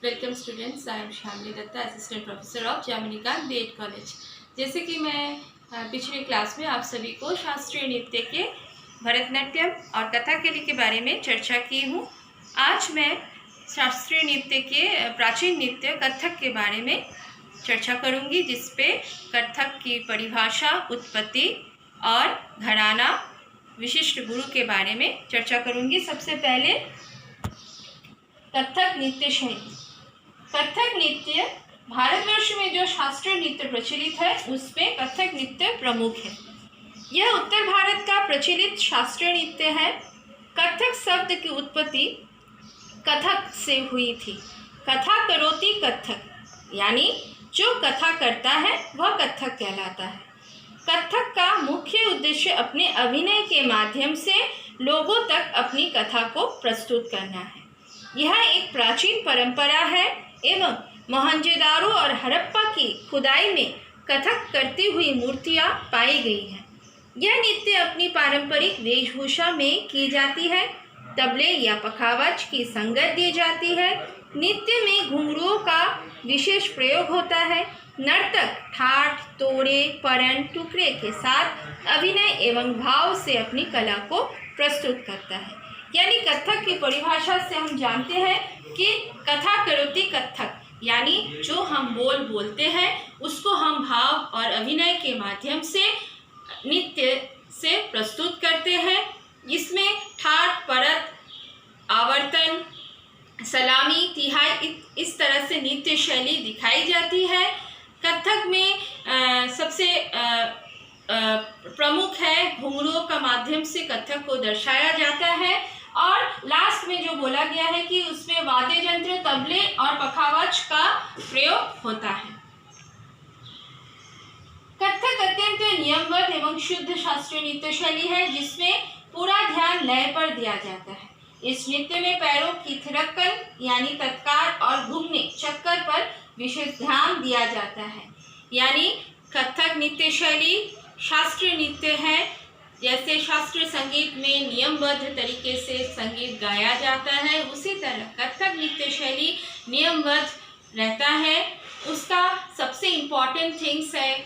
Welcome students, I am Shalini Dutta, assistant professor of Jaminikant BEd college. जैसे कि मैं पिछले क्लास में आप सभी को शास्त्रीय नृत्य के भरतनाट्यम और कथकली के बारे में चर्चा की हूँ। आज मैं शास्त्रीय नृत्य के प्राचीन नृत्य कथक के बारे में चर्चा करूँगी, जिसपे कथक की परिभाषा, उत्पत्ति और घराना, विशिष्ट गुरु के बारे में चर्चा करूँगी। सबसे पहले कथक नृत्य शैली। कथक नृत्य भारतवर्ष में जो शास्त्रीय नृत्य प्रचलित है उसमें कथक नृत्य प्रमुख है। यह उत्तर भारत का प्रचलित शास्त्रीय नृत्य है। कथक शब्द की उत्पत्ति कथक से हुई थी। कथा करोति कथक, यानी जो कथा करता है वह कथक कहलाता है। कथक का मुख्य उद्देश्य अपने अभिनय के माध्यम से लोगों तक अपनी कथा को प्रस्तुत करना है। यह एक प्राचीन परंपरा है एवं मोहनजोदारो और हड़प्पा की खुदाई में कथक करती हुई मूर्तियां पाई गई हैं। यह नृत्य अपनी पारंपरिक वेशभूषा में की जाती है। तबले या पखावज की संगत दी जाती है। नृत्य में घुंघरुओं का विशेष प्रयोग होता है। नर्तक ठाठ, तोड़े, परन, टुकड़े के साथ अभिनय एवं भाव से अपनी कला को प्रस्तुत करता है। यानी कथक की परिभाषा से हम जानते हैं कि कथा करोति कथक, यानी जो हम बोलते हैं उसको हम भाव और अभिनय के माध्यम से नृत्य से प्रस्तुत करते हैं। इसमें ठाट, परत, आवर्तन, सलामी, तिहाई इस तरह से नृत्य शैली दिखाई जाती है। कथक में सबसे प्रमुख है घुंघरुओं का माध्यम से कथक को दर्शाया जाता है। और लास्ट में जो बोला गया है कि उसमें वाद्य यंत्र, तबले और पखावज का प्रयोग होता है। कथक अत्यंत नियमबद्ध एवं शुद्ध शास्त्रीय नृत्य शैली है, जिसमें पूरा ध्यान लय पर दिया जाता है। इस नृत्य में पैरों की थिरकन यानी तत्कार और घूमने चक्कर पर विशेष ध्यान दिया जाता है। यानी कथक नृत्य शैली शास्त्रीय नृत्य है। जैसे शास्त्रीय संगीत में नियमबद्ध तरीके से संगीत गाया जाता है, उसी तरह कथक नृत्य शैली नियमबद्ध रहता है। उसका सबसे इम्पॉर्टेंट थिंग्स है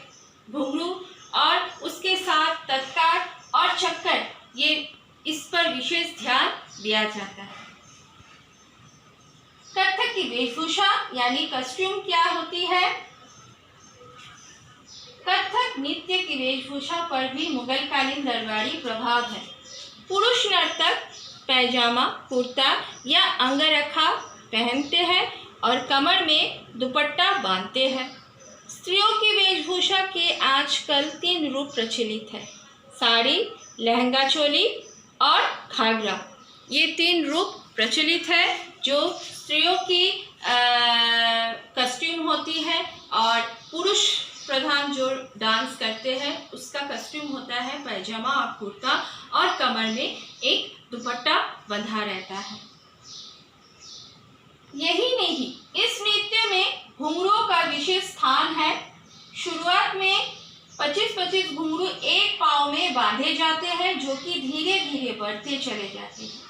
घुंघरू और उसके साथ तत्कार और चक्कर, ये इस पर विशेष ध्यान दिया जाता है। कथक की वेशभूषा यानी कॉस्ट्यूम क्या होती है? कथक नृत्य की वेशभूषा पर भी मुगलकालीन दरबारी प्रभाव है। पुरुष नर्तक पैजामा, कुर्ता या अंगरखा पहनते हैं और कमर में दुपट्टा बांधते हैं। स्त्रियों की वेशभूषा के आजकल 3 रूप प्रचलित है: साड़ी, लहंगा चोली और घाघरा। ये 3 रूप प्रचलित है जो स्त्रियों की कॉस्ट्यूम होती है। और पुरुष प्रधान जो डांस करते हैं उसका कॉस्ट्यूम होता है पैजामा और कुर्ता, और कमर में एक दुपट्टा बंधा रहता है। यही नहीं, इस नृत्य में घुंघरुओं का विशेष स्थान है। शुरुआत में 25-25 घुंघरू एक पाँव में बांधे जाते हैं, जो कि धीरे धीरे बढ़ते चले जाते हैं।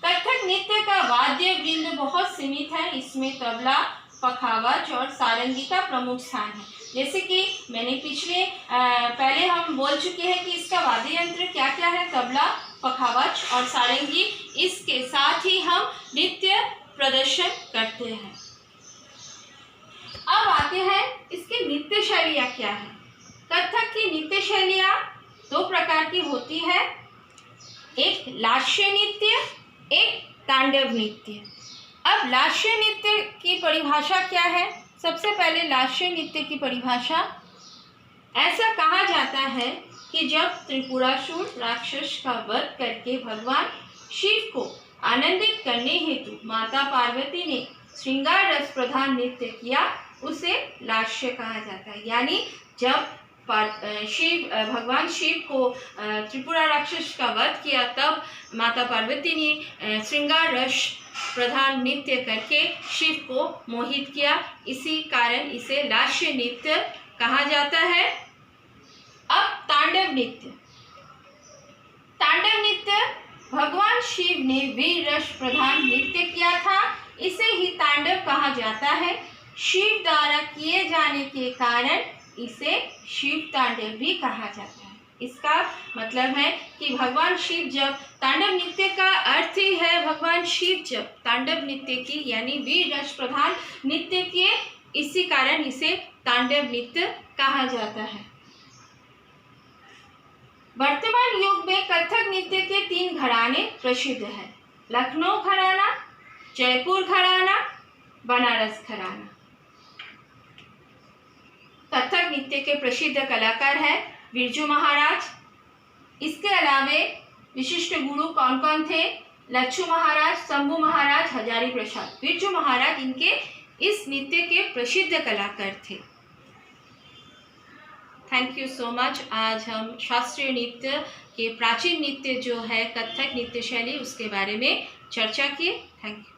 कथक नृत्य का वाद्य वृंद बहुत सीमित है। इसमें तबला, पखावज और सारंगी का प्रमुख स्थान है। जैसे कि मैंने पहले हम बोल चुके हैं कि इसका वाद्य यंत्र क्या क्या है: तबला, पखावज और सारंगी। इसके साथ ही हम नृत्य प्रदर्शन करते हैं। अब आते हैं इसकी नृत्य शैलियाँ क्या है। कथक की नृत्य शैलियाँ 2 प्रकार की होती है, एक लास्य नृत्य, एक तांडव नृत्य। अब लास्य नृत्य की परिभाषा क्या है? सबसे पहले लास्य नृत्य की परिभाषा, ऐसा कहा जाता है कि जब त्रिपुरासुर राक्षस का वध करके भगवान शिव को आनंदित करने हेतु माता पार्वती ने श्रृंगार रस प्रधान नृत्य किया, उसे लास्य कहा जाता है। यानी जब भगवान शिव को त्रिपुरा राक्षस का वध किया, तब माता पार्वती ने श्रृंगार रस प्रधान नृत्य करके शिव को मोहित किया। इसी कारण इसे लास्य नृत्य कहा जाता है। अब तांडव नृत्य। तांडव नृत्य भगवान शिव ने वीर रस प्रधान नृत्य किया था। इसे ही तांडव कहा जाता है। शिव द्वारा किए जाने के कारण इसे शिव तांडव भी कहा जाता है। इसका मतलब है कि भगवान शिव जब तांडव नृत्य का अर्थ ही है भगवान शिव जब तांडव नृत्य की यानी वीर रस प्रधान नृत्य किए, इसी कारण इसे तांडव नृत्य कहा जाता है। वर्तमान युग में कथक नृत्य के 3 घराने प्रसिद्ध हैं। लखनऊ घराना, जयपुर घराना, बनारस घराना। कथक नृत्य के प्रसिद्ध कलाकार हैं बिरजू महाराज। इसके अलावे विशिष्ट गुरु कौन कौन थे? लच्छू महाराज, शंभू महाराज, हजारी प्रसाद। बिरजू महाराज इनके इस नृत्य के प्रसिद्ध कलाकार थे। Thank you so much. आज हम शास्त्रीय नृत्य के प्राचीन नृत्य जो है कथक नृत्य शैली उसके बारे में चर्चा किए। Thank you.